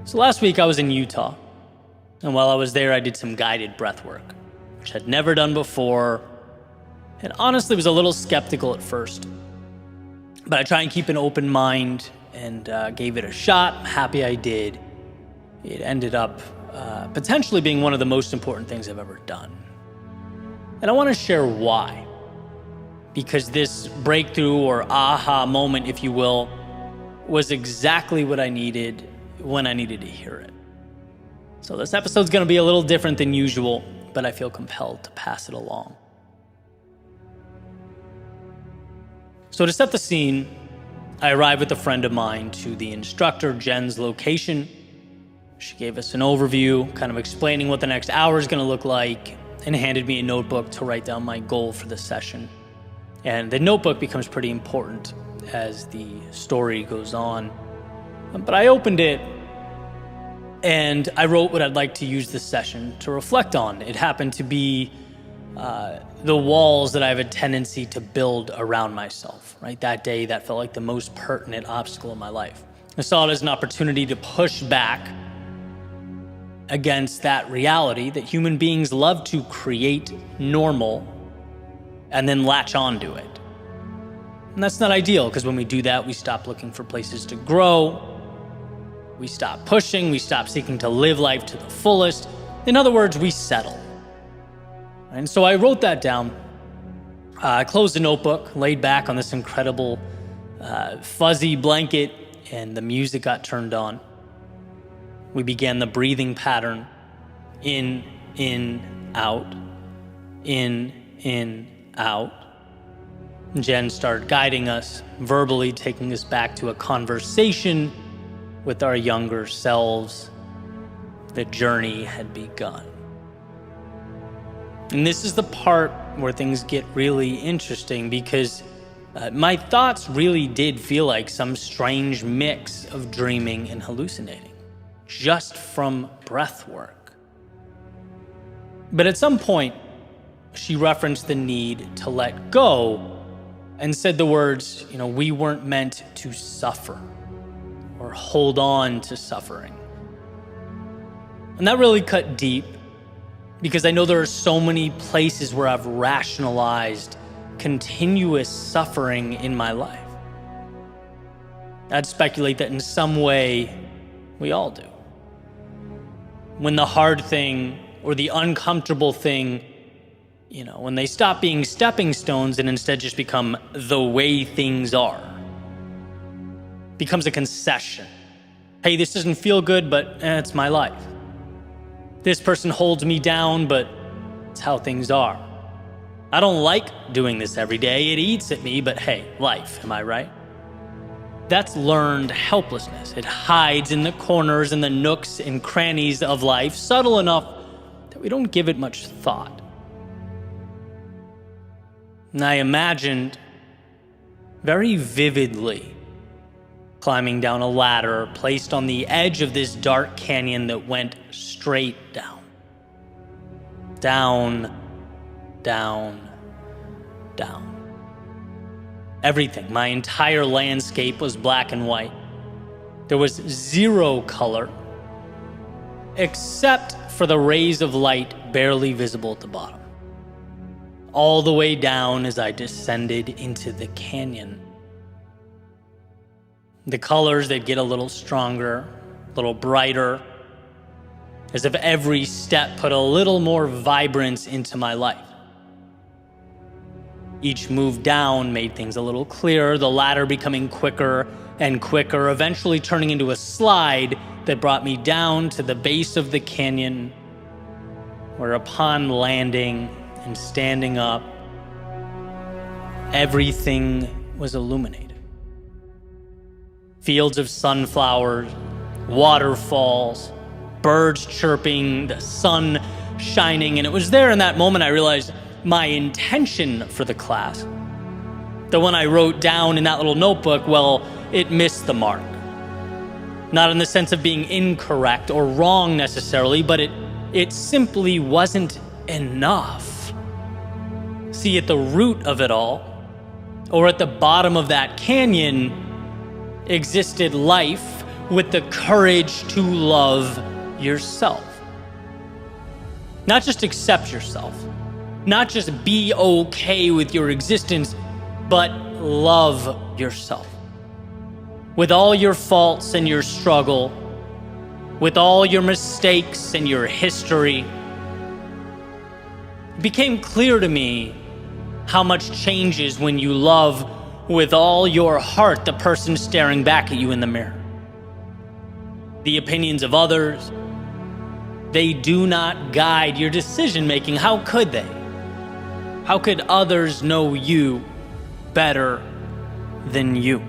So last week I was in Utah, and while I was there I did some guided breath work, which I'd never done before, and honestly was a little skeptical at first. But I try and keep an open mind and gave it a shot. Happy I did. It ended up potentially being one of the most important things I've ever done. And I want to share why. Because this breakthrough or aha moment, if you will, was exactly what I needed when I needed to hear it. So this episode's going to be a little different than usual, but I feel compelled to pass it along. So to set the scene, I arrived with a friend of mine to the instructor, Jen's location. She gave us an overview, kind of explaining what the next hour is going to look like, and handed me a notebook to write down my goal for the session. And the notebook becomes pretty important as the story goes on. But I opened it and I wrote what I'd like to use this session to reflect on. It happened to be the walls that I have a tendency to build around myself, right? That day, that felt like the most pertinent obstacle in my life. I saw it as an opportunity to push back against that reality that human beings love to create normal and then latch onto it. And that's not ideal, because when we do that, we stop looking for places to grow, we stop pushing, we stop seeking to live life to the fullest. In other words, we settle. And so I wrote that down. I closed the notebook, laid back on this incredible fuzzy blanket, and the music got turned on. We began the breathing pattern. In, out, in, out. Jen started guiding us, verbally taking us back to a conversation with our younger selves. The journey had begun. And this is the part where things get really interesting, because my thoughts really did feel like some strange mix of dreaming and hallucinating, just from breath work. But at some point, she referenced the need to let go and said the words, we weren't meant to suffer or hold on to suffering. And that really cut deep, because I know there are so many places where I've rationalized continuous suffering in my life. I'd speculate that in some way, we all do. When the hard thing or the uncomfortable thing, when they stop being stepping stones and instead just become the way things are, becomes a concession. Hey, this doesn't feel good, but it's my life. This person holds me down, but it's how things are. I don't like doing this every day. It eats at me, but hey, life, am I right? That's learned helplessness. It hides in the corners and the nooks and crannies of life, subtle enough that we don't give it much thought. And I imagined very vividly climbing down a ladder placed on the edge of this dark canyon that went straight down. Down, down, down. Everything, my entire landscape was black and white. There was zero color, except for the rays of light barely visible at the bottom. All the way down as I descended into the canyon. The colors, they'd get a little stronger, a little brighter, as if every step put a little more vibrance into my life. Each move down made things a little clearer, the ladder becoming quicker and quicker, eventually turning into a slide that brought me down to the base of the canyon, where upon landing and standing up, everything was illuminated. Fields of sunflowers, waterfalls, birds chirping, the sun shining, and it was there in that moment I realized my intention for the class, the one I wrote down in that little notebook, well, it missed the mark. Not in the sense of being incorrect or wrong necessarily, but it simply wasn't enough. See, at the root of it all, or at the bottom of that canyon, existed life with the courage to love yourself. Not just accept yourself, not just be okay with your existence, but love yourself. With all your faults and your struggle, with all your mistakes and your history, it became clear to me how much changes when you love with all your heart the person staring back at you in the mirror. The opinions of others, they do not guide your decision making. How could they? How could others know you better than you?